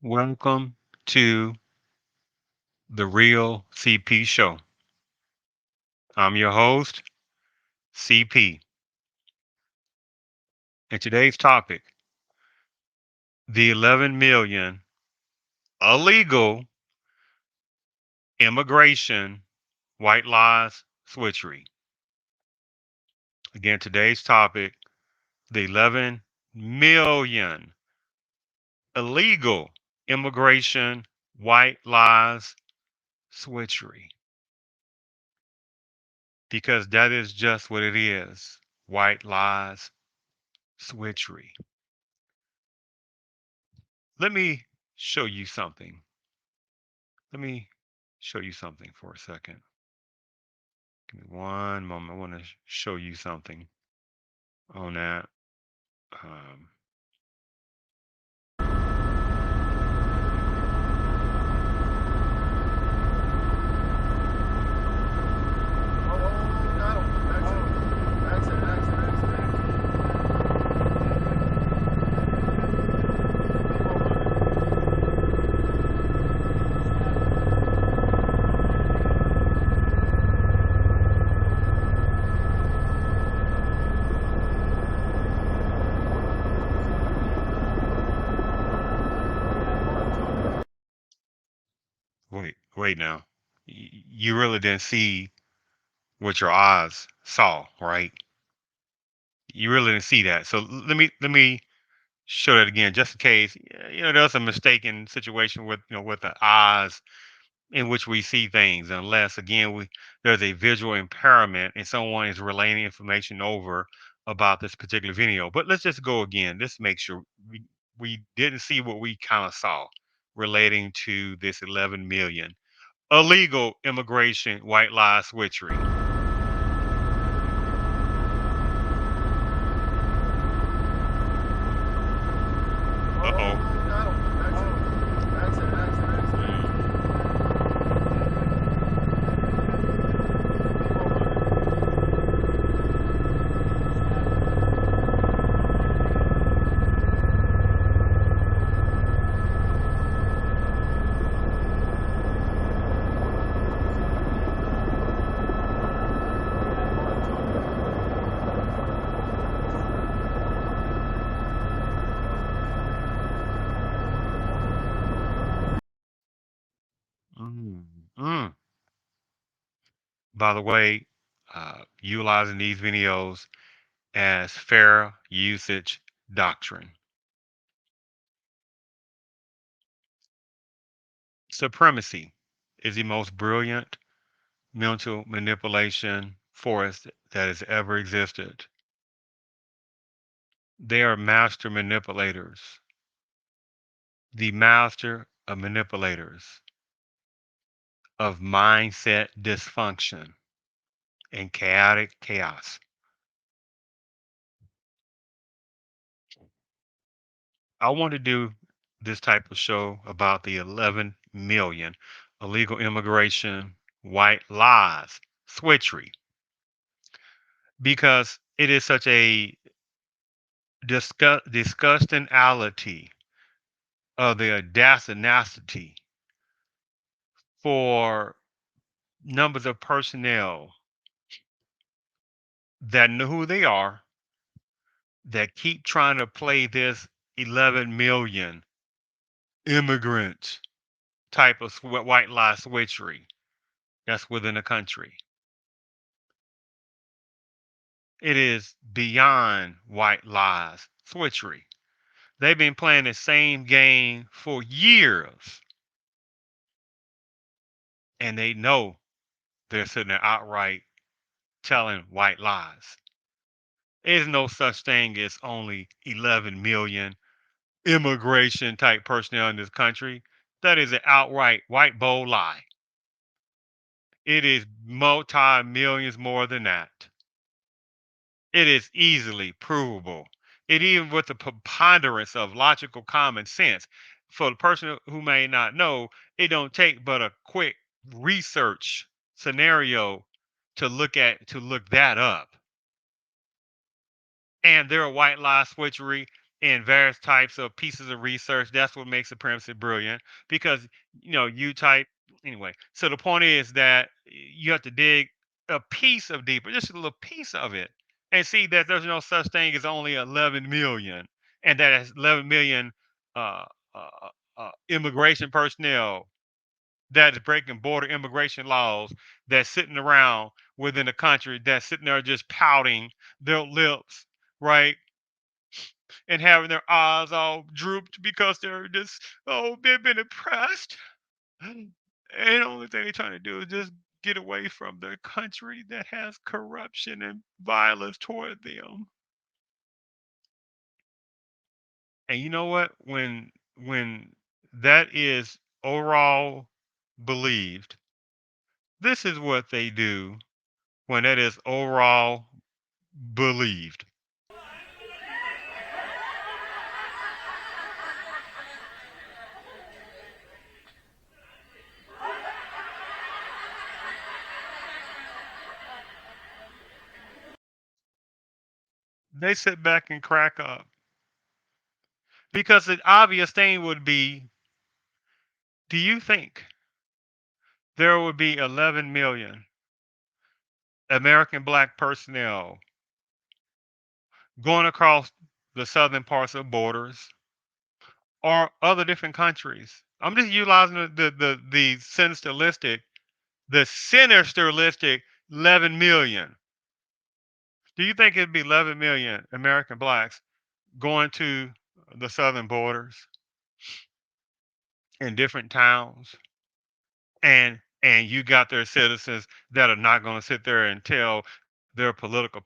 Welcome to the Real CP Show. I'm your host, CP. And today's topic, the 11 million illegal immigration white lies switchery. Again, today's topic, the 11 million illegal immigration white lies switchery. Because that is just what it is, white lies switchery. Let me show you something. Let me show you something for a second. Give me one moment. I want to show you something on that. Um, wait now. You really didn't see what your eyes saw, right? You really didn't see that. So let me show that again, just in case. There's a mistaken situation with with the eyes in which we see things, unless again there's a visual impairment and someone is relaying information over about this particular video. But let's just go again. Just make sure we didn't see what we kind of saw relating to this 11 million illegal immigration white lie switchery. Uh-oh. Mm, mm. By the way, utilizing these videos as fair usage doctrine. Supremacy is the most brilliant mental manipulation force that has ever existed. They are master manipulators, the master of manipulators of mindset dysfunction and chaotic chaos. I want to do this type of show about the 11 million illegal immigration white lies, switchery, because it is such a disgustingality of the audacity for numbers of personnel that know who they are, that keep trying to play this 11 million immigrants type of white lie switchery that's within the country. It is beyond white lies switchery. They've been playing the same game for years. and they know they're sitting there outright telling white lies. There's no such thing as only 11 million immigration type personnel in this country. That is an outright white bold lie. It is multi millions more than that. It is easily provable. It even with the preponderance of logical common sense. For the person who may not know, it don't take but a quick research scenario to look that up. And there are white lie switchery in various types of pieces of research. That's what makes supremacy brilliant because you type anyway. So the point is that you have to dig a piece of deeper, just a little piece of it, and see that there's no such thing as only 11 million, and that is 11 million uh, immigration personnel that is breaking border immigration laws that's sitting around within the country that's sitting there just pouting their lips, right? And having their eyes all drooped because they're just they've been oppressed. And the only thing they're trying to do is just get away from their country that has corruption and violence toward them. And you know what? When that is overall believed, this is what they do when that is overall believed. They sit back and crack up because the obvious thing would be, do you think there would be 11 million American black personnel going across the southern parts of borders or other different countries? I'm just utilizing the sinister listic 11 million. Do you think it'd be 11 million American blacks going to the southern borders in different towns, and you got their citizens that are not going to sit there and tell their political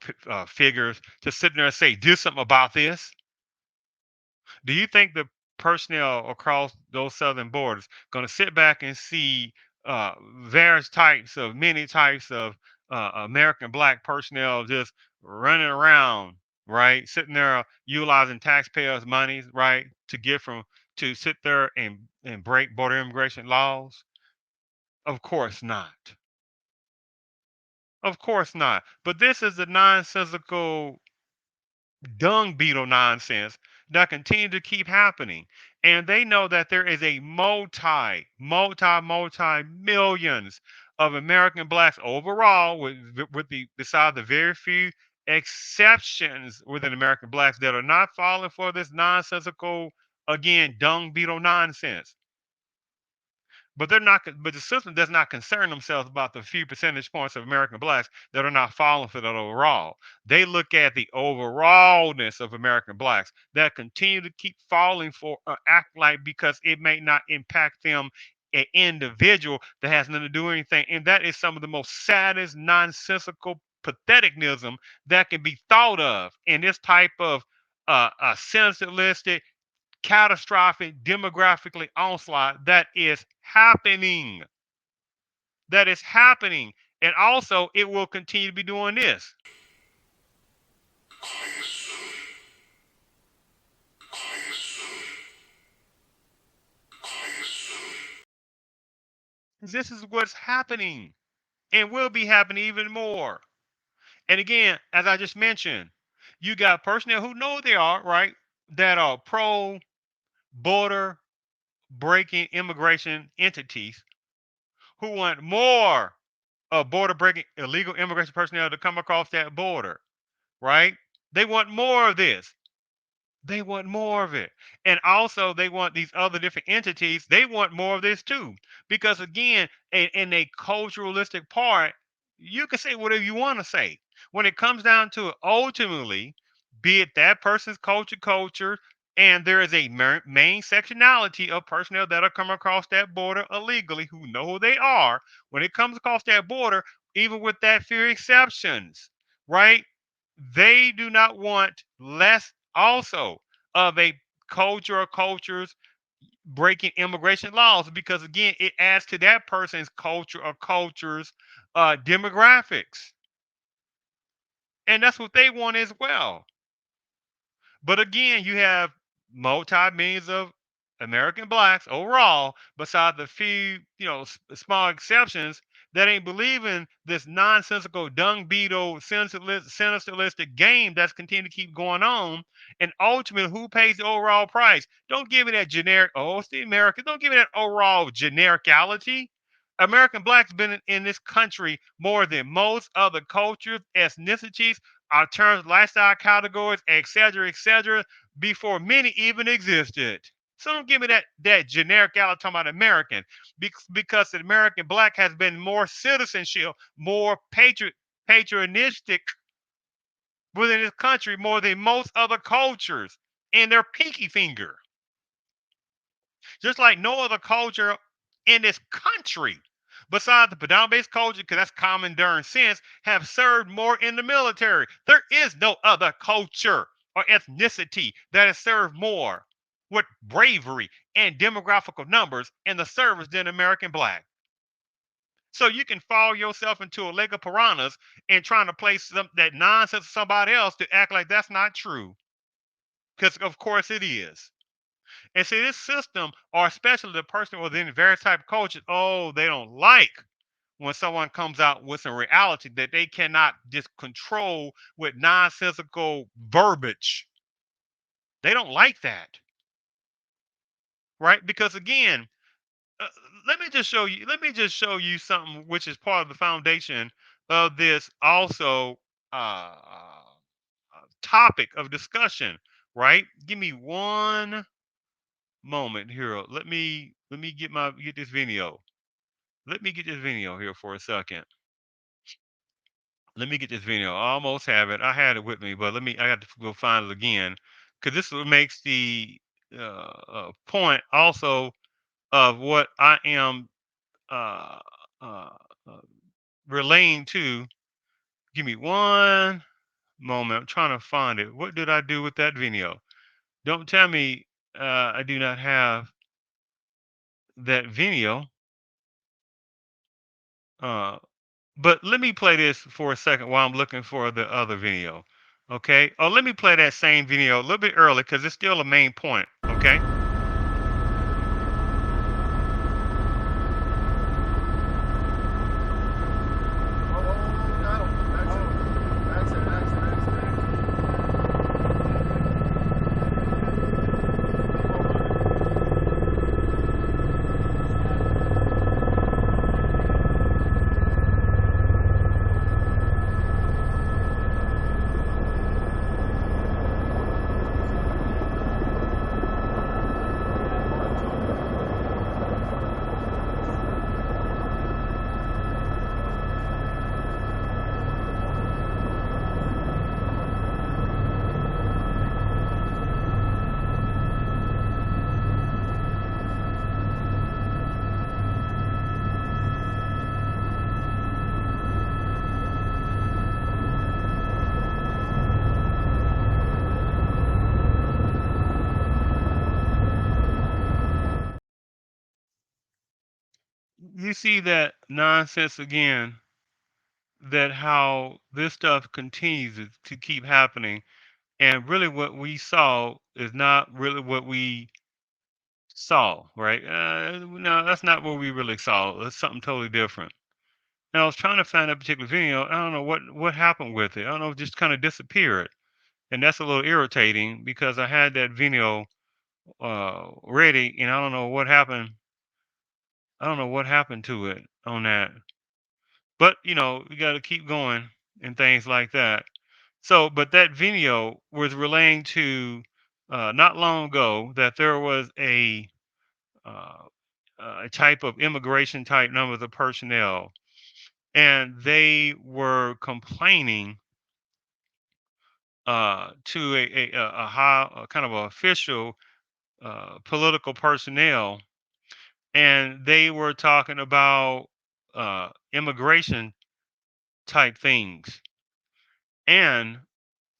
figures to sit there and say, do something about this? Do you think the personnel across those southern borders going to sit back and see many types of American black personnel just running around, right, sitting there utilizing taxpayers' money, right, to sit there and break border immigration laws? Of course not. Of course not. But this is the nonsensical dung beetle nonsense that continue to keep happening. And they know that there is a multi millions of American blacks overall, with the beside the very few exceptions within American blacks that are not falling for this nonsensical, again, dung beetle nonsense. But they're not. But the system does not concern themselves about the few percentage points of American blacks that are not falling for that overall. They look at the overallness of American blacks that continue to keep falling for act like because it may not impact them an individual that has nothing to do with anything. And that is some of the most saddest, nonsensical patheticnism that can be thought of in this type of sensationalistic, catastrophic demographically onslaught that is happening. That is happening. And also, it will continue to be doing this. This is what's happening and will be happening even more. And again, as I just mentioned, you got personnel who know they are, right, that are pro border breaking immigration entities who want more of border breaking illegal immigration personnel to come across that border, right? They want more of this. They want more of it. And also, they want these other different entities, they want more of this too. Because again, in a culturalistic part, you can say whatever you want to say. When it comes down to it, ultimately, be it that person's culture, And there is a main sectionality of personnel that are coming across that border illegally who know who they are when it comes across that border, even with that few exceptions, right? They do not want less also of a culture or cultures breaking immigration laws because again it adds to that person's culture or cultures demographics, and that's what they want as well. But again, you have multi millions of American blacks overall, besides the few, small exceptions that ain't believing this nonsensical dung beetle sinisterlistic game that's continuing to keep going on. And ultimately, who pays the overall price? Don't give me that generic, oh, it's the Americans. Don't give me that overall genericality. American blacks been in this country more than most other cultures, ethnicities, our terms, lifestyle categories, et cetera, before many even existed. So don't give me that generic out talking about American, because the American black has been more citizenship, more patriotistic within this country more than most other cultures in their pinky finger. Just like no other culture in this country, besides the predominant culture, because that's common during sense, have served more in the military. There is no other culture or ethnicity that has served more with bravery and demographical numbers in the service than American black. So you can fall yourself into a lake of piranhas and trying to place that nonsense to somebody else to act like that's not true. Because of course it is. And see, this system, or especially the person within various type of cultures, oh, they don't like when someone comes out with some reality that they cannot just control with nonsensical verbiage. They don't like that, right? Because again, uh, let me just show you something which is part of the foundation of this also topic of discussion, right? Give me one moment here. Let me get this video. Let me get this video here for a second. Let me get this video. I almost have it. I had it with me, but I got to go find it again because this makes the point also of what I am uh, uh, uh, relaying to. Give me one moment. I'm trying to find it. What did I do with that video? Don't tell me I do not have that video. Uh, But let me play this for a second while I'm looking for the other video. Okay. Or let me play that same video a little bit early because it's still a main point. Okay. You see that nonsense again, that how this stuff continues to keep happening. And really, what we saw is not really what we saw, right? No, that's not what we really saw. It's something totally different. And I was trying to find that particular video. I don't know what happened with it. I don't know, it just kind of disappeared. And that's a little irritating because I had that video ready, and I don't know what happened. I don't know what happened to it on that. But we got to keep going and things like that. So, but that video was relaying to not long ago that there was uh, a type of immigration type numbers of personnel, and they were complaining to a high kind of official political personnel, and they were talking about immigration type things, and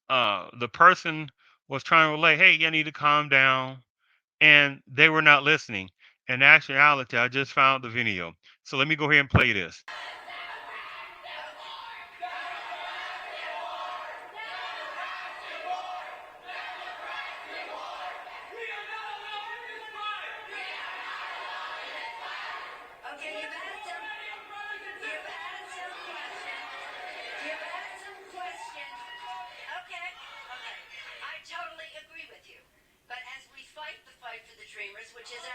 the person was trying to relate, hey, you need to calm down, and they were not listening. In actuality, I just found the video, so let me go ahead and play this. Okay, you've had some questions. You've had some questions. Okay, okay. I totally agree with you. But as we fight the fight for the dreamers, which is our...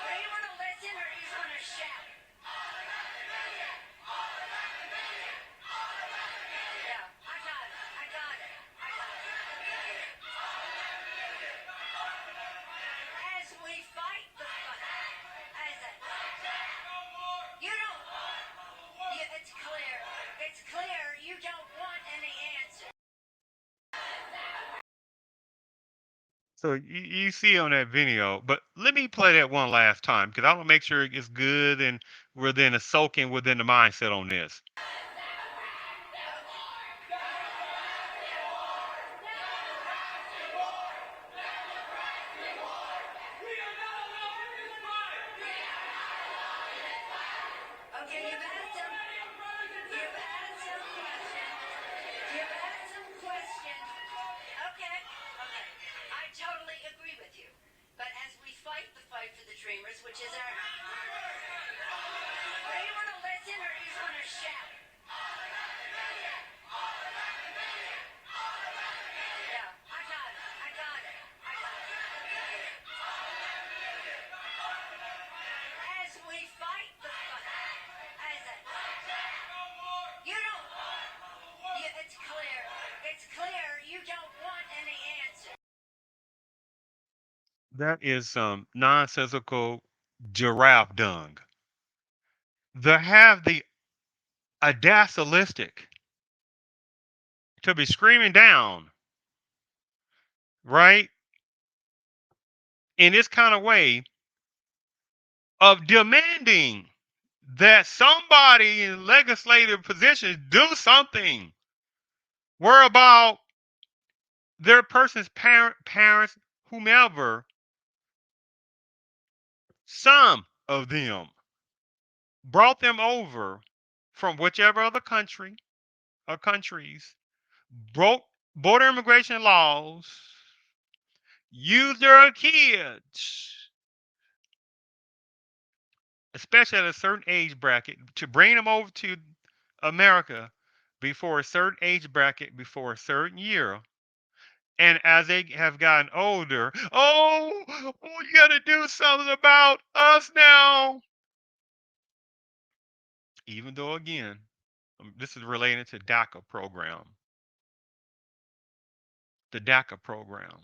Do you want to listen or do you want to shout? Yeah, I got it. I got it. I got it. As we fight the fight, as a... You don't... it's clear. It's clear you don't want any answer. So you see on that video, but let me play that one last time because I want to make sure it's good and we're then soaking within the mindset on this. Okay, you've had some questions. You've had some questions. Okay, okay. I totally agree with you. But as we fight the fight for the dreamers, which is our... Do you want to listen or do you want to shout? Yeah, I got it. I got it. I got it. As we fight the fight, as a... You don't... it's clear. It's clear you don't want any answer. That is some nonsensical giraffe dung. They have the audacity to be screaming down, right, in this kind of way of demanding that somebody in legislative positions do something where about their person's parents, whomever, some of them brought them over from whichever other country or countries, broke border immigration laws, used their kids, especially at a certain age bracket, to bring them over to America before a certain age bracket, before a certain year. And as they have gotten older, oh, you got to do something about us now. Even though, again, this is related to DACA program. The DACA program.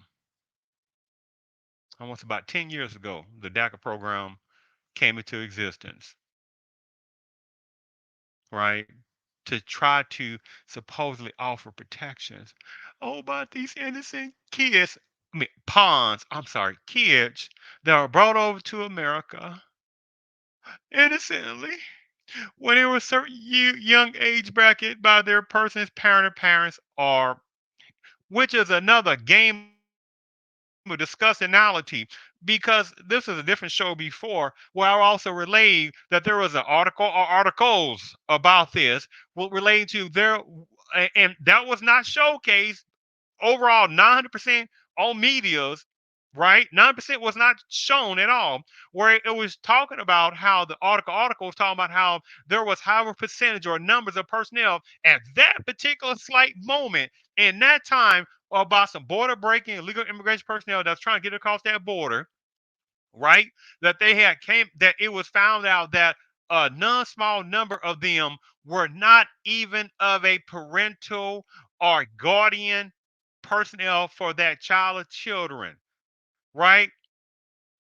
Almost about 10 years ago, the DACA program came into existence, right? To try to supposedly offer protections. Oh, but these innocent kids, I mean, pawns, I'm sorry, kids that are brought over to America innocently when they were a certain young age bracket by their person's parent or parents, or which is another game of discussionality, because this is a different show before where I also relayed that there was an article or articles about this relating to their, and that was not showcased overall 900% on medias, right? 9% was not shown at all, where it was talking about how the article was talking about how there was however percentage or numbers of personnel at that particular slight moment in that time about some border breaking illegal immigration personnel that's trying to get across that border, right? That they had came that it was found out that a non-small number of them were not even of a parental or guardian personnel for that child or children, right?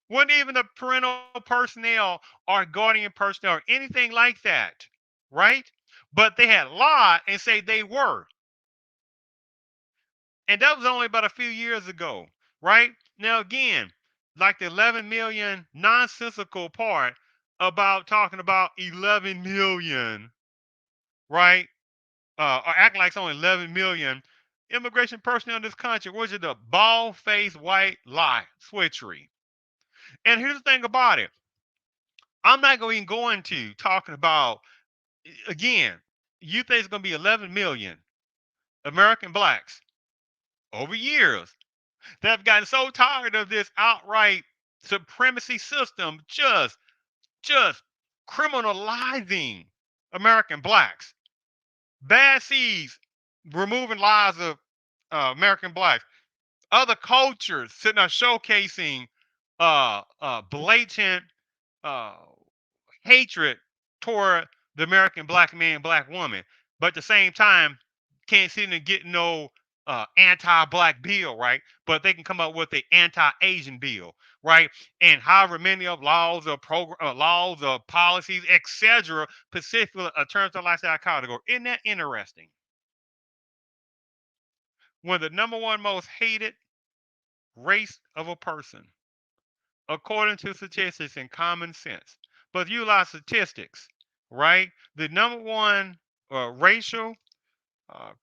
Wasn't even the parental personnel or guardian personnel or anything like that, right? But they had lied and say they were. And that was only about a few years ago, right? Now, again, like the 11 million nonsensical part about talking about 11 million, right? Or acting like it's only 11 million immigration personnel in this country, which is the bald faced white lie, switchery. And here's the thing about it, I'm not going to even go into talking about, again, you think it's going to be 11 million American blacks over years that have gotten so tired of this outright supremacy system just criminalizing American blacks. Bad seeds removing lives of American blacks. Other cultures sitting there showcasing blatant uh, hatred toward the American black man, black woman, but at the same time can't seem to get no anti-black bill, right? But they can come up with the anti-Asian bill, right? And however many of laws or laws or policies, etc., specifically in terms of lifestyle category. Isn't that interesting? When the number one most hated race of a person, according to statistics and common sense. But if you lie statistics, right? The number one racial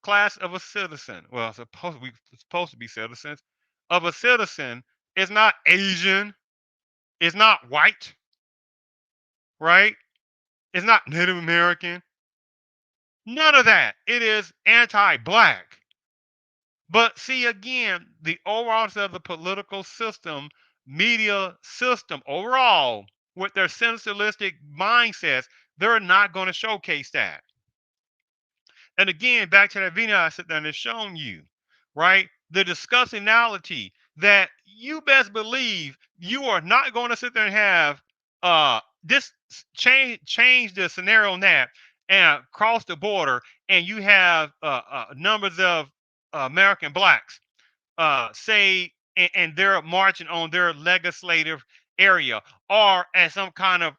class of a citizen, well, supposed to be citizens of a citizen is not Asian, it's not white, right? It's not Native American. None of that. It is anti-black. But see again, the overall of the political system, media system overall, with their sensationalistic mindsets, they're not going to showcase that. And again, back to that video I sit down and shown you, right? The discussionality that you best believe you are not going to sit there and have this change the scenario on that and cross the border and you have numbers of American blacks say, and they're marching on their legislative area or at some kind of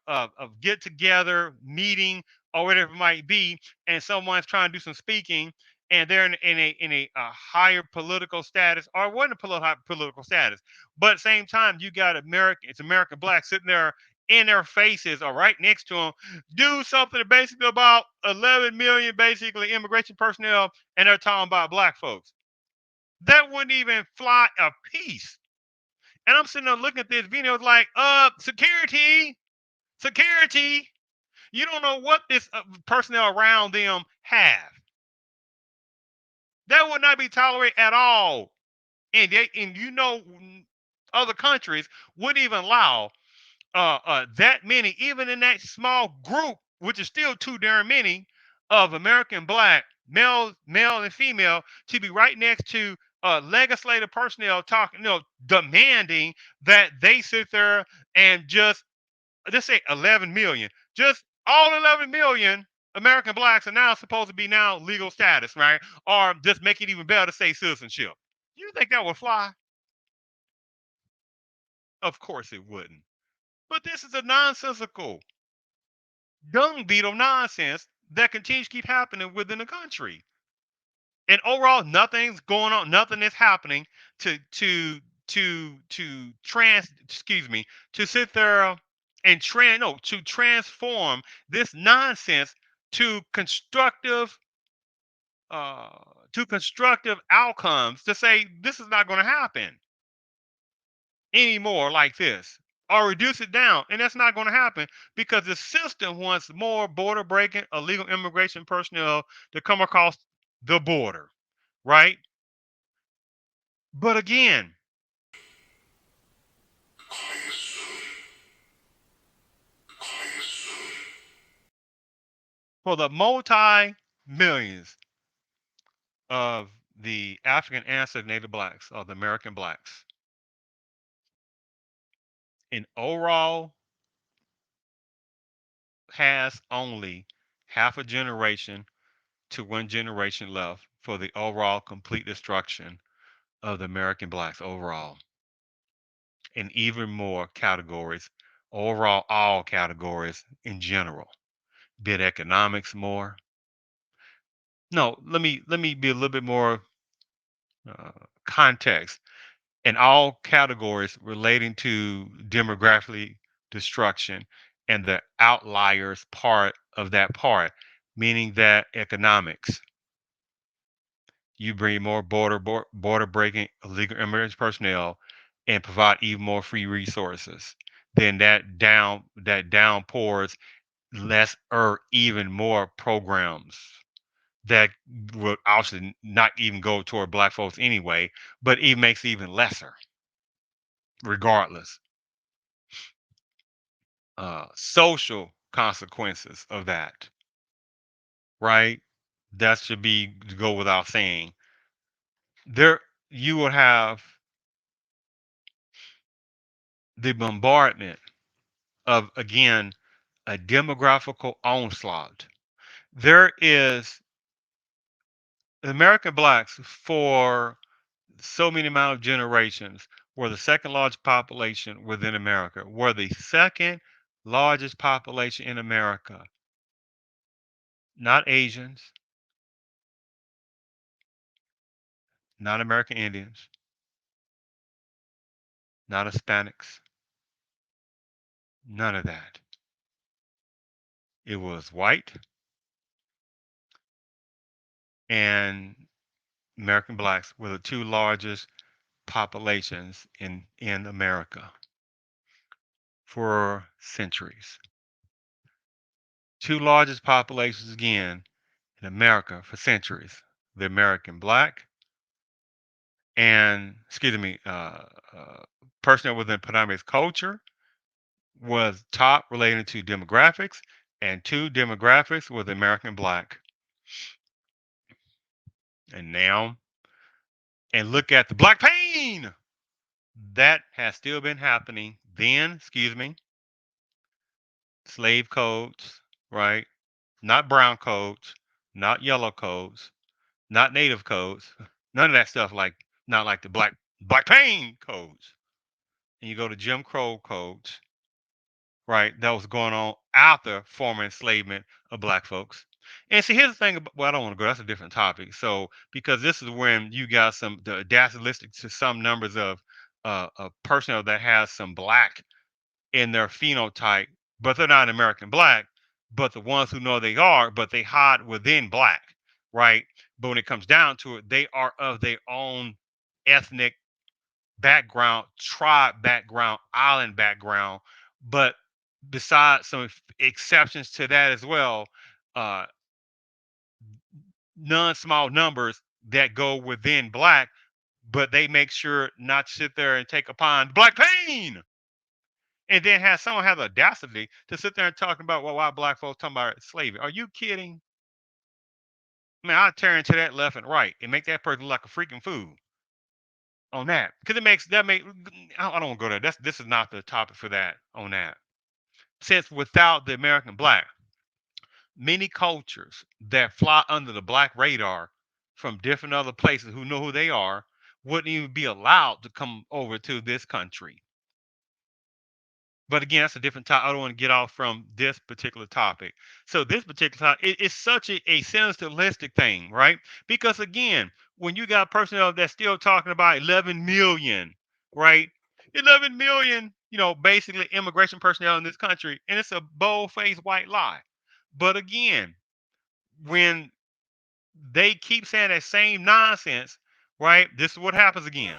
get together meeting or whatever it might be, and someone's trying to do some speaking and they're in a higher political status or wasn't a political status, but at the same time you got American blacks sitting there in their faces or right next to them do something basically about 11 million basically immigration personnel, and they're talking about black folks that wouldn't even fly a piece. And I'm sitting there looking at this video like, security, security. You don't know what this personnel around them have. That would not be tolerated at all. And other countries wouldn't even allow that many, even in that small group, which is still too darn many, of American black male and female, to be right next to legislative personnel talking, demanding that they sit there and just say 11 million, just all 11 million American blacks are now supposed to be now legal status, right? Or just make it even better to say citizenship. You think that would fly? Of course it wouldn't. But this is a nonsensical dung beetle nonsense that continues to keep happening within the country. And overall, nothing's going on, nothing is happening to excuse me, to sit there and to transform this nonsense to constructive uh constructive outcomes, to say this is not going to happen anymore like this, or reduce it down. And that's not going to happen because the system wants more border breaking illegal immigration personnel to come across the border, right? But again, for the multi millions of the African ancestors, Native blacks, or the American blacks, in overall has only half a generation to one generation left for the overall complete destruction of the American blacks overall, in even more categories, overall all categories in general, be it economics more. No, let me be a little bit more uh, context, in all categories relating to demographically destruction and the outliers part of that part, meaning that economics, you bring more border breaking illegal immigrant personnel and provide even more free resources, then that downpours less or even more programs that would obviously not even go toward black folks anyway, but it makes it even lesser regardless. Social consequences of that, right? That should be go without saying. There, you will have the bombardment of again a demographical onslaught. There is American blacks for so many amount of generations were the second largest population within America. Were the second largest population in America. Not Asians, not American Indians, not Hispanics, none of that. It was white and American blacks were the two largest populations in America for centuries. Two largest populations again in America for centuries. The American black and excuse me, person within predominant culture was top related to demographics, and two demographics was American black. And now, and look at the black pain that has still been happening. Then, excuse me, slave codes, right? Not brown codes, not yellow codes, not native codes, none of that stuff. Like not like the black pain codes. And you go to Jim Crow codes, right? That was going on after former enslavement of black folks. And see, here's the thing. Well, I don't want to go. That's a different topic. So, because this is when you got some the audacity to some numbers of personnel that has some black in their phenotype, but they're not American black. But the ones who know they are, but they hide within black, right? But when it comes down to it, they are of their own ethnic background, tribe background, island background. But besides some exceptions to that as well, uh, non small numbers that go within black, but they make sure not to sit there and take upon black pain. And then have someone have the audacity to sit there and talk about well, why black folks talking about slavery. Are you kidding? Man, I'll turn into that left and right and make that person look like a freaking fool on that. Because it makes that make I don't want to go there. This is not the topic for that on that. Since without the American black, many cultures that fly under the black radar from different other places who know who they are wouldn't even be allowed to come over to this country. But again, that's a different topic. I don't want to get off from this particular topic. So this particular topic, it's such a sinisteristic thing, right? Because again, when you got personnel that's still talking about 11 million, right? 11 million, basically immigration personnel in this country, and it's a bold-faced white lie. But again, when they keep saying that same nonsense, right? This is what happens again.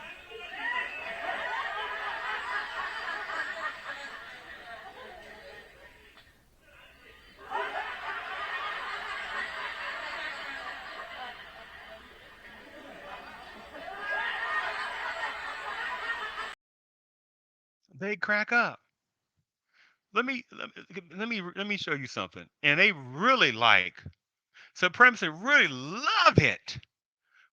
They crack up. Let me show you something. And they really like supremacy. Really love it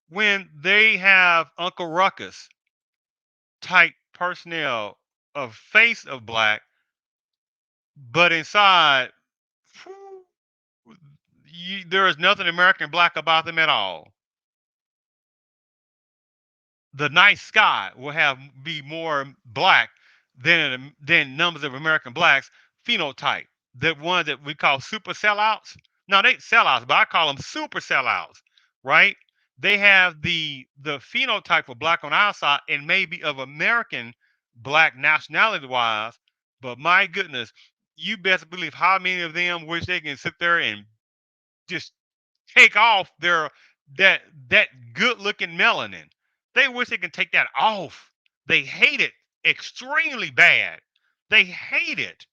when they have Uncle Ruckus type personnel of face of black, but inside, whew, there is nothing American black about them at all. The night sky will have be more black than numbers of American blacks phenotype. The ones that we call super sellouts. No, they sellouts, but I call them super sellouts, right? they have the phenotype of black on our side and maybe of American black nationality wise, but my goodness, you best believe how many of them wish they can sit there and just take off their that that good looking melanin. They wish they can take that off. They hate it extremely bad. They hate it.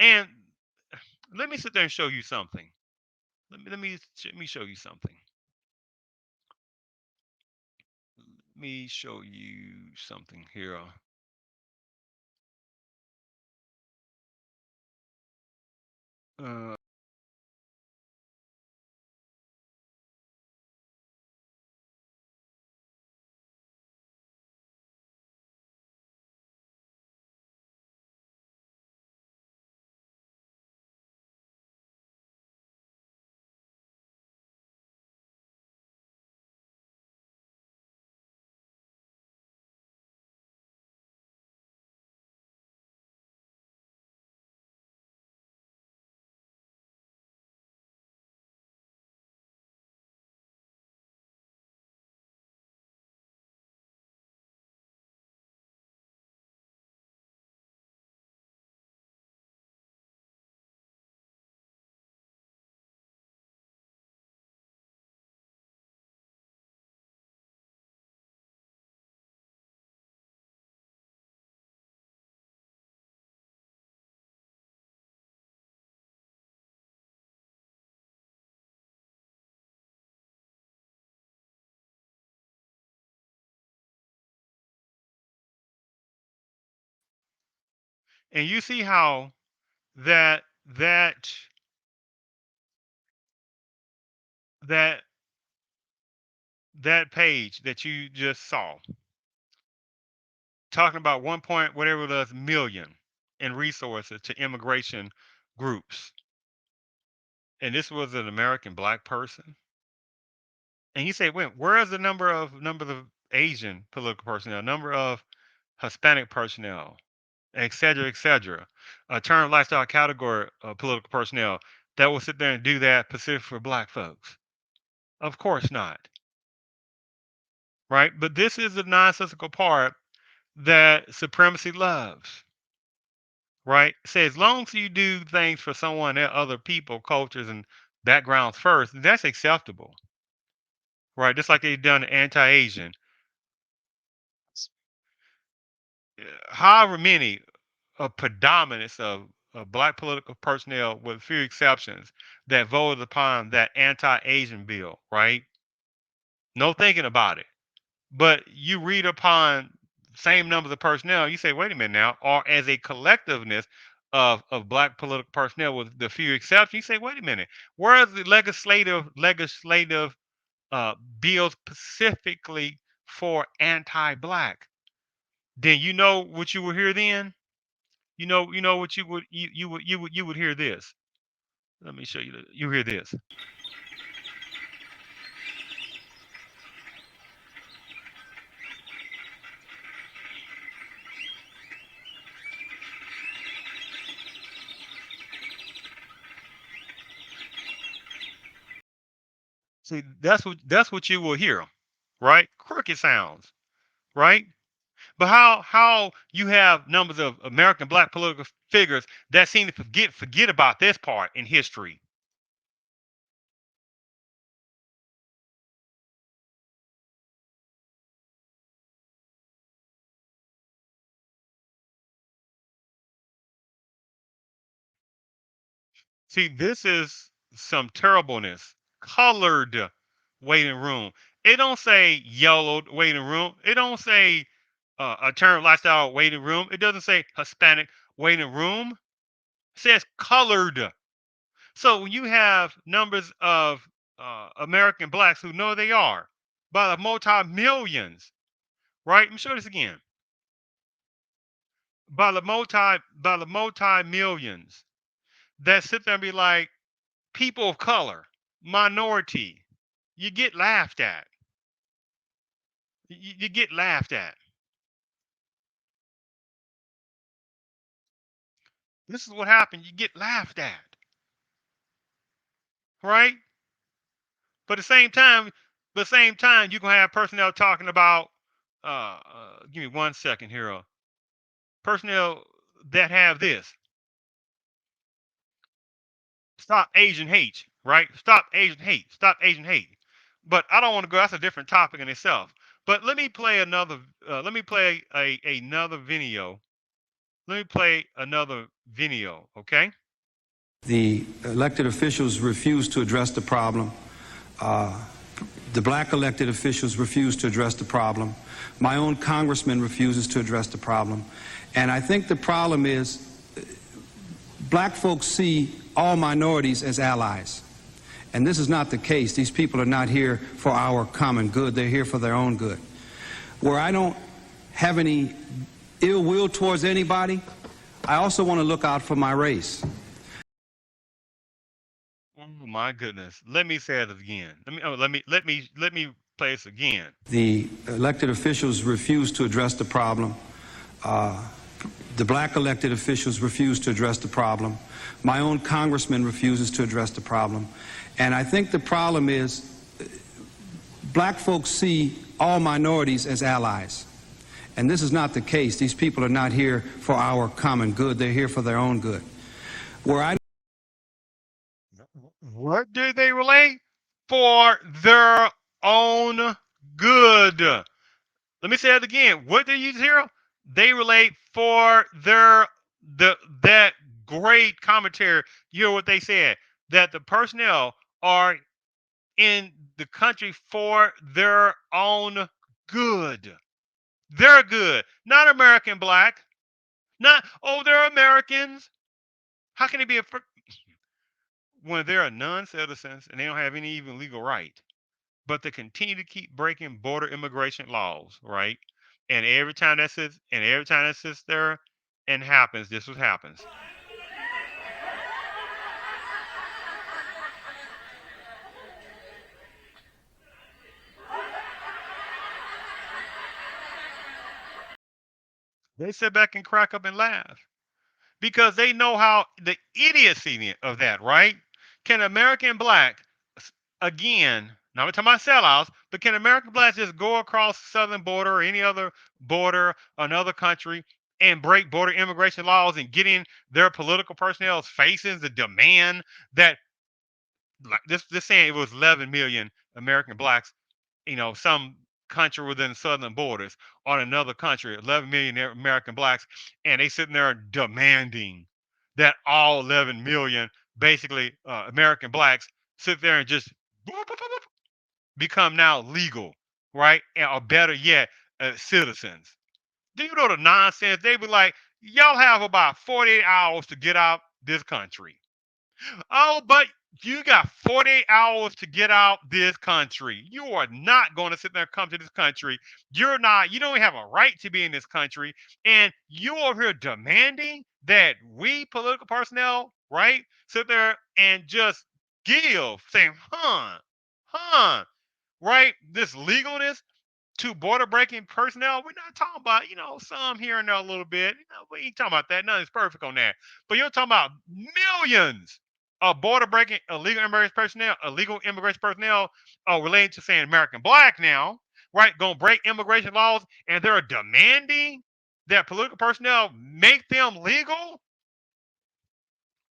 And let me sit there and show you something. Let me show you something. Let me show you something here. Uh, and you see how that that that that page that you just saw talking about 1 point whatever it was million in resources to immigration groups. And this was an American black person. And you say, wait, where is the number of Asian political personnel, number of Hispanic personnel, et cetera, a term lifestyle category political personnel that will sit there and do that specific for black folks? Of course not, right? But this is the nonsensical part that supremacy loves, right? Say as long as you do things for someone and other people, cultures, and backgrounds first, that's acceptable, right? Just like they've done anti-Asian. However many a predominance of black political personnel, with few exceptions, that voted upon that anti-Asian bill, right? No thinking about it. But you read upon same numbers of personnel, you say, wait a minute now, or as a collectiveness of black political personnel with the few exceptions, you say, wait a minute, where are the legislative uh, bills specifically for anti-black? Then you know what you will hear then? You know what you would hear this. Let me show you. You hear this. See, that's what you will hear, right? Cricket sounds, right? But how you have numbers of American black political figures that seem to forget about this part in history. See, this is some terribleness. Colored waiting room. It don't say yellow waiting room. It don't say a term lifestyle waiting room. It doesn't say Hispanic waiting room. It says colored. So when you have numbers of American blacks who know they are by the multi millions, right? Let me show this again. By the multi millions that sit there and be like people of color, minority, you get laughed at. You get laughed at. This is what happened. You get laughed at, right? But at the same time, But same time, you can have personnel talking about. Give me 1 second here. Personnel that have this. Stop Asian hate, right? Stop Asian hate. Stop Asian hate. But I don't want to go. That's a different topic in itself. But let me play another. Let me play another video. Let me play another video. Okay. The elected officials refuse to address the problem. Uh, the black elected officials refuse to address the problem. My own congressman refuses to address the problem. And I think the problem is black folks see all minorities as allies. And this is not the case. These people are not here for our common good. They're here for their own good. Where I don't have any ill will towards anybody, I also want to look out for my race. Oh my goodness. Let me say it again. Let me play this again. The elected officials refuse to address the problem. Uh, the black elected officials refuse to address the problem. My own congressman refuses to address the problem. And I think the problem is black folks see all minorities as allies. And this is not the case. These people are not here for our common good. They're here for their own good. Where I What do they relate? For their own good. Let me say it again. What did you hear? They relate for that great commentary. You hear what they said? That the personnel are in the country for their own good. They're good. Not American black. Not, oh, they're Americans. How can they be a when they are non-citizens and they don't have any even legal right, but they continue to keep breaking border immigration laws, right? And every time that sits there and happens, this what happens. They sit back and crack up and laugh because they know how the idiocy of that, right? Can American black, again, not talking about sellouts, but can American blacks just go across the southern border or any other border, another country, and break border immigration laws and get in their political personnel's faces to demand that, like this saying it was 11 million American blacks, some country within southern borders on another country, 11 million American blacks, and they sitting there demanding that all 11 million, basically American blacks, sit there and just become now legal, right? Or better yet, citizens. Do you know the nonsense? They be like, y'all have about 48 hours to get out this country. Oh, but you got 48 hours to get out this country. You are not going to sit there and come to this country. You don't have a right to be in this country. And you over here demanding that we political personnel, right, sit there and just give, saying, huh, right, this legalness to border breaking personnel. We're not talking about, some here and there a little bit. We ain't talking about that. Nothing's perfect on that. But you're talking about millions of border breaking illegal immigration personnel related to saying American black now, right? Gonna break immigration laws and they're demanding that political personnel make them legal.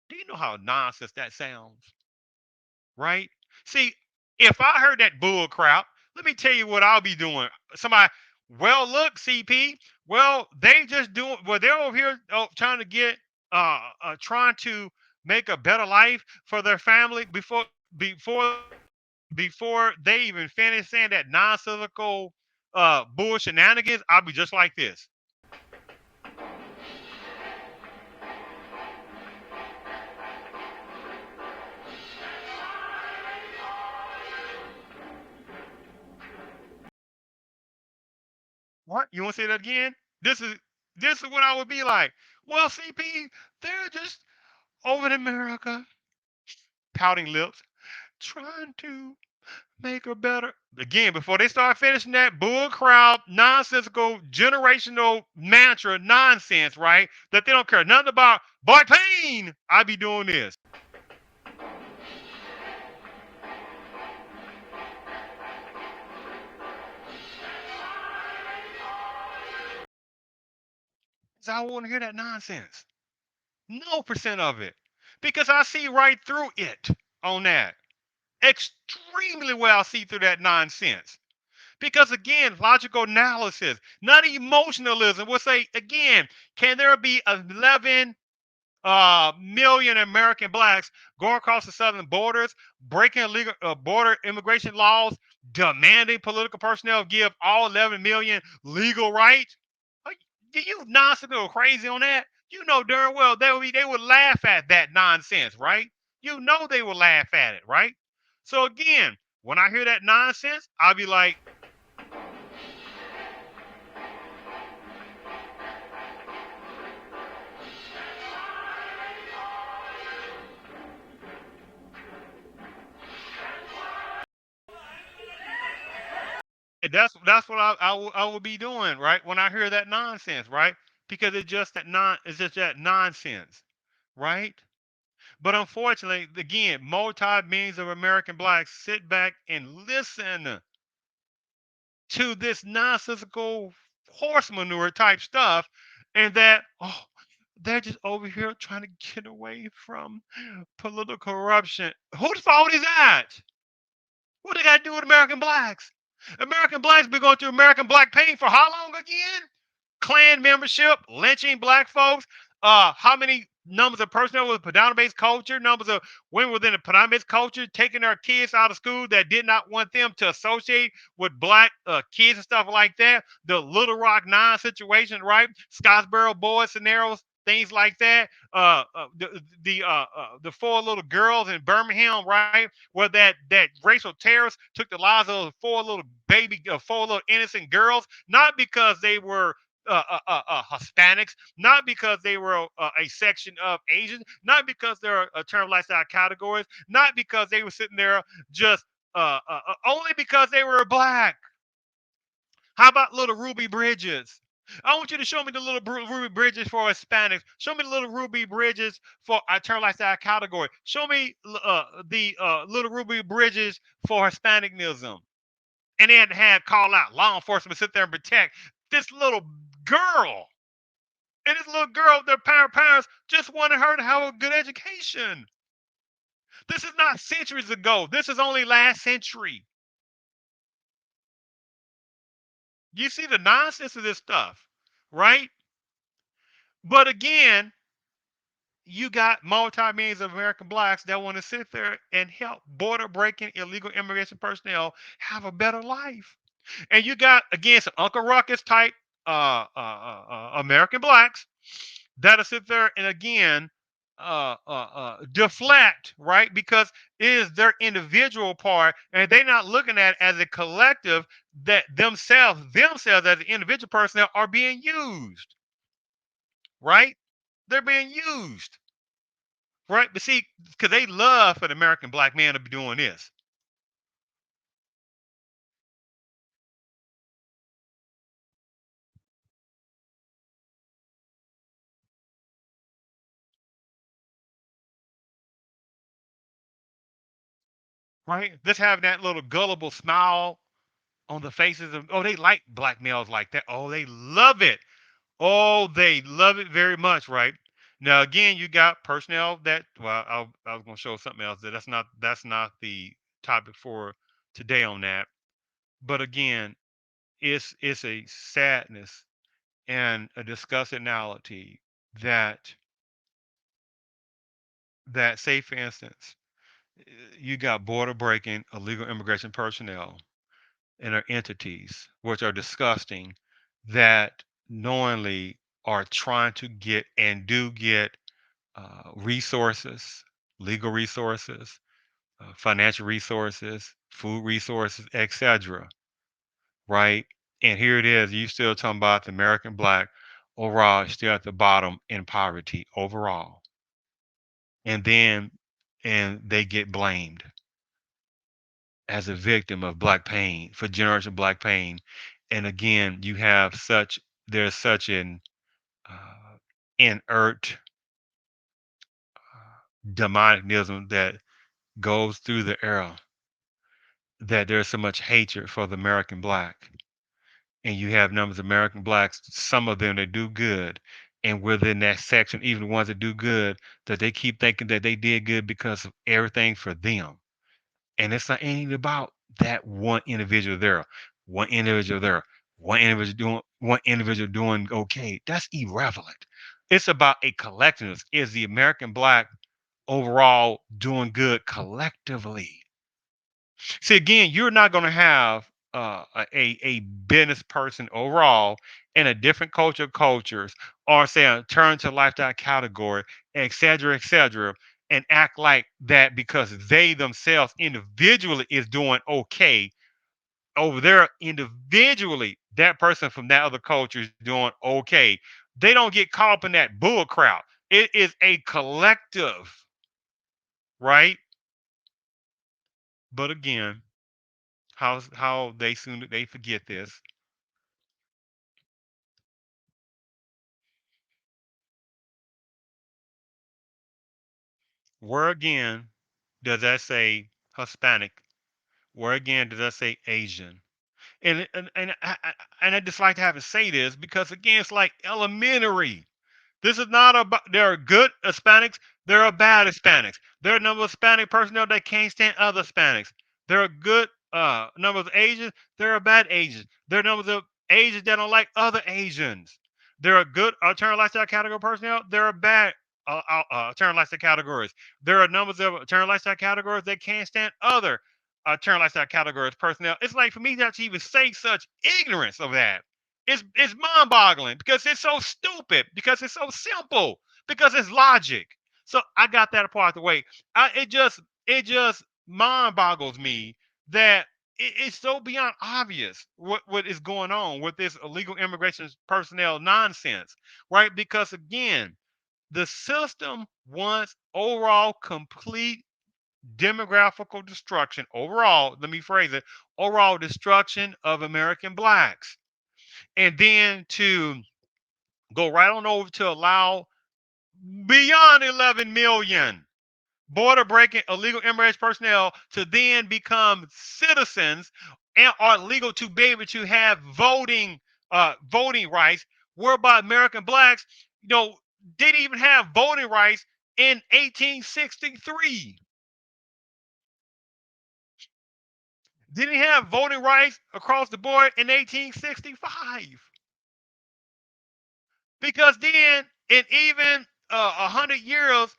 Do you know how nonsense that sounds? Right? See, if I heard that bull crap, let me tell you what I'll be doing. Somebody, well, look, CP, well, they just doing, well, they're over here trying to trying to make a better life for their family before they even finish saying that nonsensical bull shenanigans. I'll be just like this. What? You want to say that again? This is what I would be like. Well, CP, they're just over in America, pouting lips, trying to make her better. Again, before they start finishing that bull crowd, nonsensical, generational mantra nonsense, right? That they don't care nothing about black pain. I be doing this. I want to hear that nonsense. No percent of it. Because I see right through it on that. Extremely well see through that nonsense. Because again, logical analysis, not emotionalism, will say again, can there be 11 million American blacks going across the southern borders, breaking illegal border immigration laws, demanding political personnel give all 11 million legal rights? Like, you nonsense or crazy on that? You know darn well they would laugh at that nonsense, right? You know they would laugh at it, right? So again, when I hear that nonsense, I'll be like, that's what I will be doing, right? When I hear that nonsense, right? Because it's just that nonsense, right? But unfortunately, again, multi millions of American blacks sit back and listen to this nonsensical horse manure type stuff, and that they're just over here trying to get away from political corruption. Whose fault is that? What they got to do with American blacks? American blacks been going through American black pain for how long again? Klan membership, lynching black folks, how many numbers of personnel with predominant-based culture, numbers of women within the predominant culture taking their kids out of school that did not want them to associate with black kids and stuff like that. The Little Rock Nine situation, right? Scottsboro boys scenarios, things like that. The four little girls in Birmingham, right, where that racial terrorist took the lives of four little innocent girls, not because they were Hispanics, not because they were a section of Asians, not because they're a term lifestyle categories, not because they were sitting there just only because they were black. How about little Ruby Bridges? I want you to show me the little Ruby Bridges for Hispanics. Show me the little Ruby Bridges for a term lifestyle category. Show me the little Ruby Bridges for Hispanicism. And they had to have call out law enforcement sit there and protect this little girl. And this little girl, their parents just wanted her to have a good education. This is not centuries ago. This is only last century. You see the nonsense of this stuff, right? But again, you got multi-millions of American blacks that want to sit there and help border breaking illegal immigration personnel have a better life. And you got again some Uncle Ruckus type American blacks that'll sit there and again deflect, right? Because it is their individual part, and they're not looking at it as a collective that themselves as an individual personnel are being used, right? They're being used, right? But see, because they love for the American black man to be doing this, right? Just having that little gullible smile on the faces of they like black males like that. Oh, they love it. Oh, they love it very much, right? Now again, you got personnel that I was gonna show something else that's not the topic for today on that. But again, it's a sadness and a discussionality that say for instance, you got border breaking illegal immigration personnel and their entities, which are disgusting, that knowingly are trying to get and do get resources, legal resources, financial resources, food resources, etc. Right? And here it is. You still talking about the American black overall is still at the bottom in poverty overall, and then and they get blamed as a victim of black pain for generational black pain. And again, you have such there's such an uh, inert demonicism that goes through the era that there's so much hatred for the American black. And you have numbers of American blacks, some of them that do good, and within that section, even the ones that do good, that they keep thinking that they did good because of everything for them. And it's not anything about that one individual there, one individual there, one individual doing okay. That's irrelevant. It's about a collectiveness. Is the American black overall doing good collectively? See, again, you're not going to have a business person overall in a different cultures, or say a turn to lifestyle category, et cetera, and act like that because they themselves individually is doing okay over there individually. That person from that other culture is doing okay. They don't get caught up in that bull crowd. It is a collective, right? But again, how they forget this. Where again does that say Hispanic? Where again does that say Asian? And I just like to have to say this because again it's like elementary. This is not about. There are good Hispanics. There are bad Hispanics. There are a number of Hispanic personnel that can't stand other Hispanics. There are good numbers of Asians. There are bad Asians. There are numbers of Asians that don't like other Asians. There are good alternative lifestyle category personnel. There are bad alternative lifestyle categories. There are numbers of alternative lifestyle categories that can't stand other alternative lifestyle categories personnel. It's like for me not to even say such ignorance of that. It's mind boggling because it's so stupid, because it's so simple, because it's logic. So I got that part of the way. It just mind boggles me that it's so beyond obvious what is going on with this illegal immigration personnel nonsense, right? Because again, the system wants overall complete demographical destruction. Overall, let me phrase it: overall destruction of American blacks, and then to go right on over to allow beyond 11 million border breaking illegal immigration personnel to then become citizens and are legal to be able to have voting rights, whereby American blacks, didn't even have voting rights in 1863. Didn't have voting rights across the board in 1865. Because then, and even 100 years,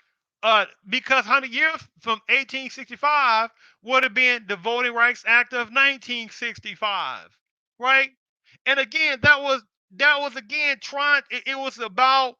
because 100 years from 1865 would have been the Voting Rights Act of 1965, right? And again, that was again trying. It was about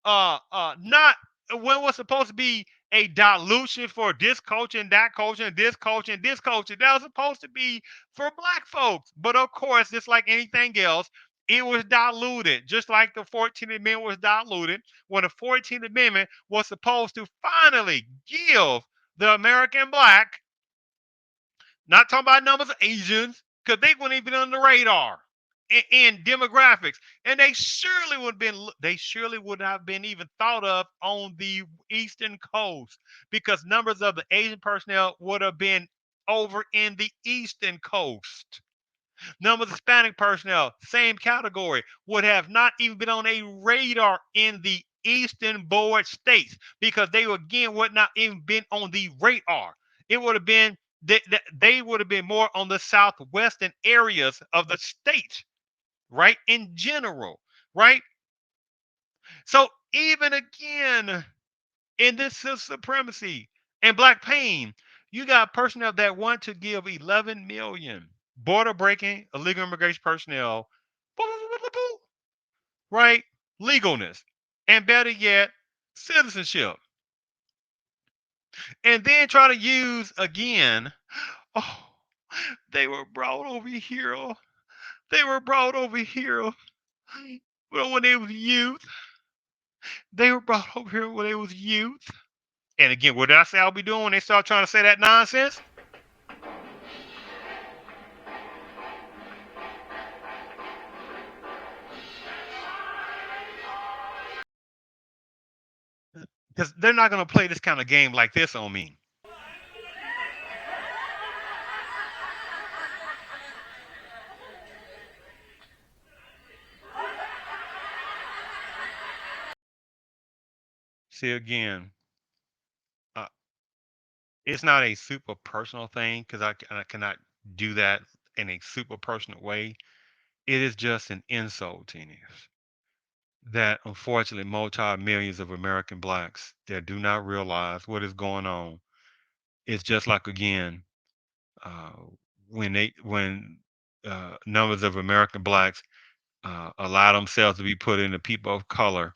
not when it was supposed to be a dilution for this culture and that culture and this culture and this culture. That was supposed to be for black folks, but of course, just like anything else, it was diluted, just like the 14th Amendment was diluted when the 14th Amendment was supposed to finally give the American black, not talking about numbers of Asians, because they wouldn't even on the radar in demographics, and they surely would have been even thought of on the eastern coast because numbers of the Asian personnel would have been over in the eastern coast. Numbers of Hispanic personnel, same category, would have not even been on a radar in the eastern board states because they again would not even been on the radar. It would have been they would have been more on the southwestern areas of the state, right? In general, right? So even again, in this supremacy and black pain, you got personnel that want to give 11 million border breaking illegal immigration personnel, right? Legalness, and better yet, citizenship, and then try to use again. Oh, they were brought over here. They were brought over here. Well, when they was youth, they were brought over here when they was youth. And again, what did I say I'll be doing when they start trying to say that nonsense? Because they're not going to play this kind of game like this on me. See again, uh, it's not a super personal thing because I cannot do that in a super personal way. It is just an insult to this that unfortunately multi-millions of American blacks that do not realize what is going on. It's just like again, uh, when numbers of American blacks allow themselves to be put in the people of color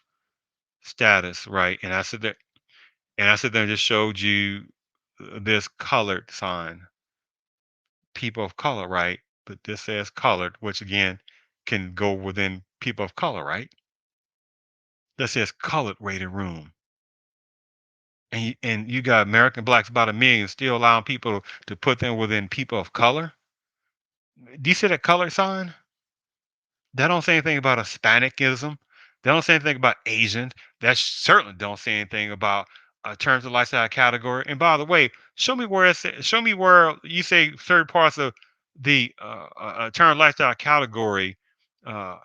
status, right? And I sit there and just showed you this colored sign, people of color, right? But this says colored, which again can go within people of color, right? That says colored waiting room. And you got American blacks about a million still allowing people to put them within people of color. Do you see that color sign? That don't say anything about Hispanicism. They don't say anything about Asians. That certainly don't say anything about terms of lifestyle category. And by the way, show me where you say certain parts of the term lifestyle category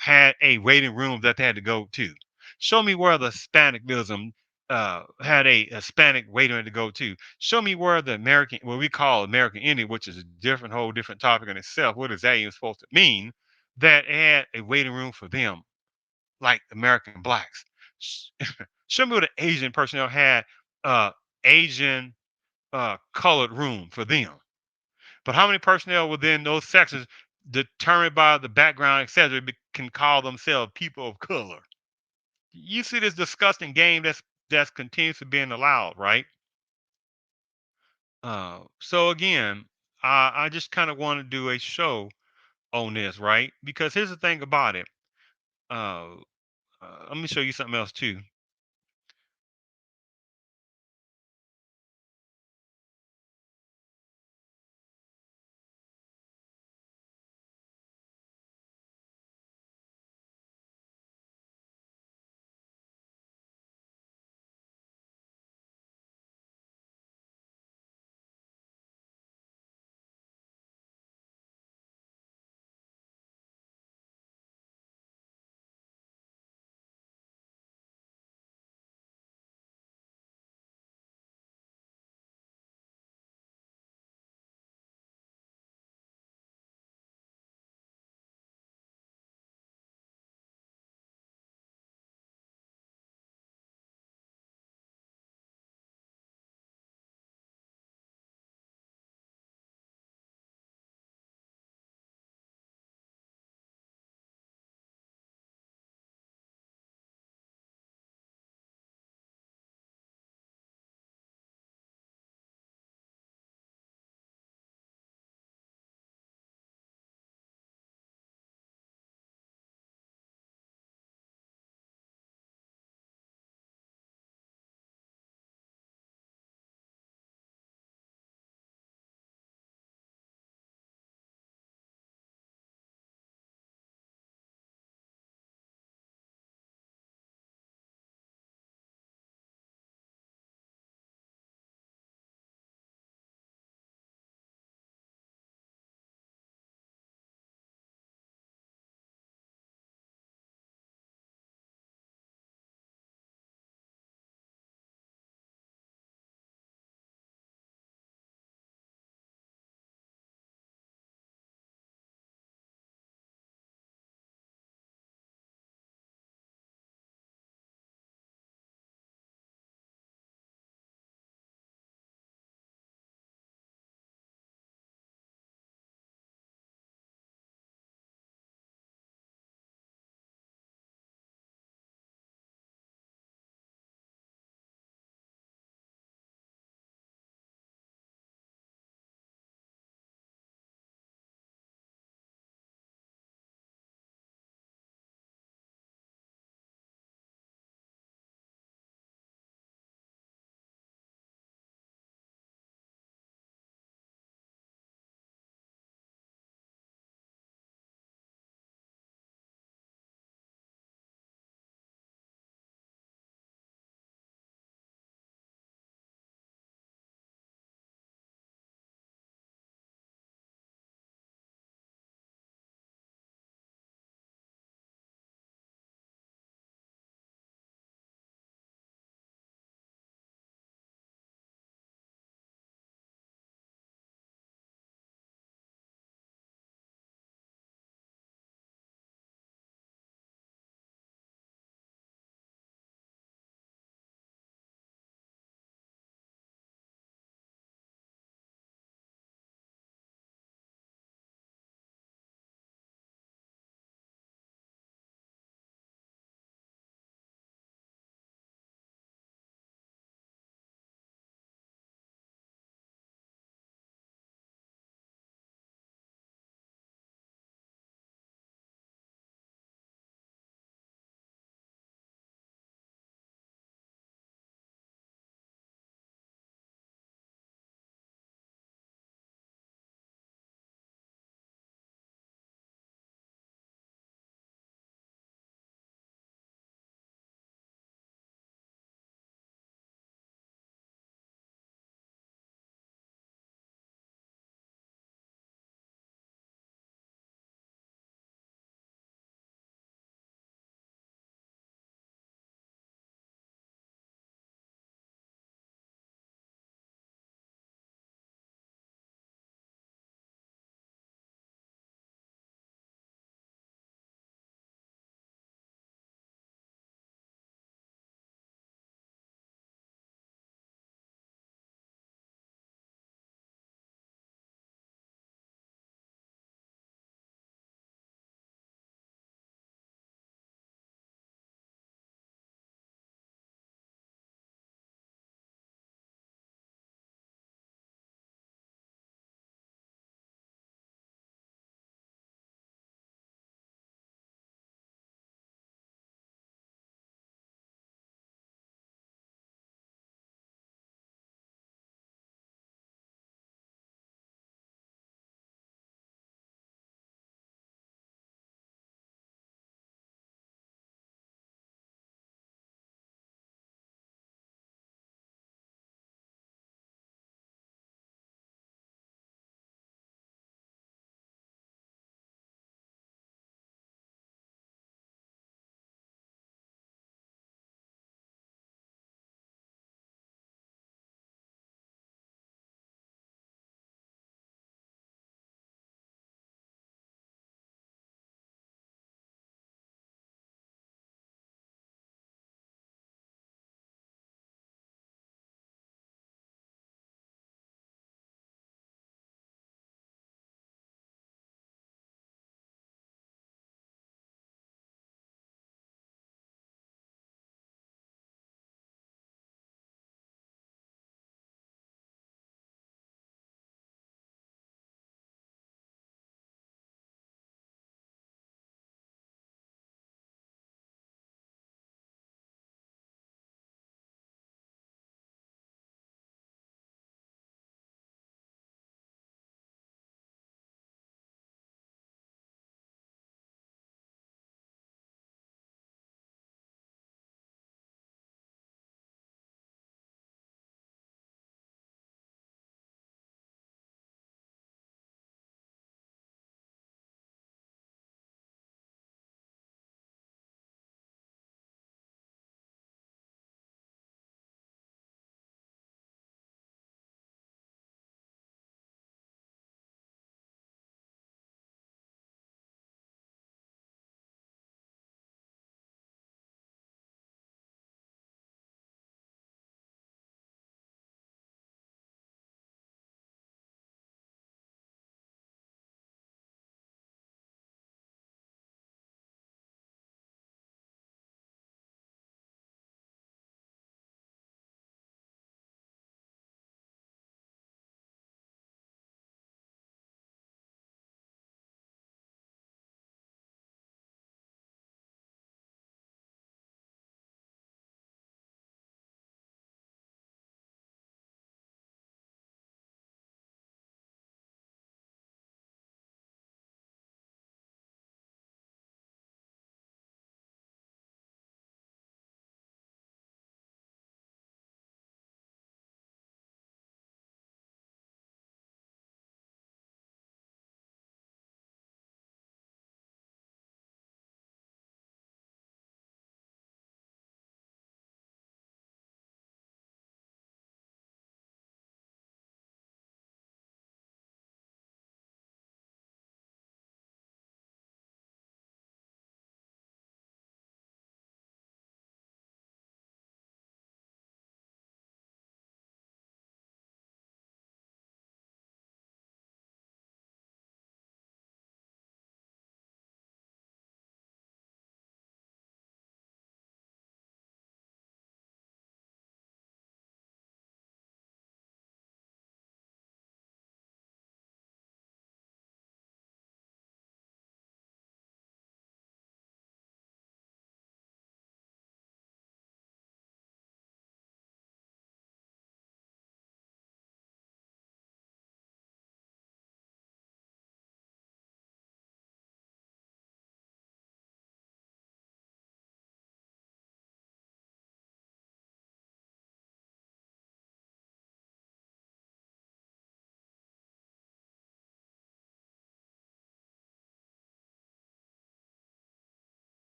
had a waiting room that they had to go to. Show me where the Hispanicism had a Hispanic waiting room to go to. Show me where the American, what we call American Indian, which is a different, whole different topic in itself. What is that even supposed to mean? That had a waiting room for them, like American blacks. Show me what an Asian personnel had Asian colored room for them. But how many personnel within those sections, determined by the background, etc., can call themselves people of color? You see this disgusting game that's continuously being allowed, right? So again, I just kind of want to do a show on this, right? Because here's the thing about it. Uh, let me show you something else too.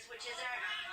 which is our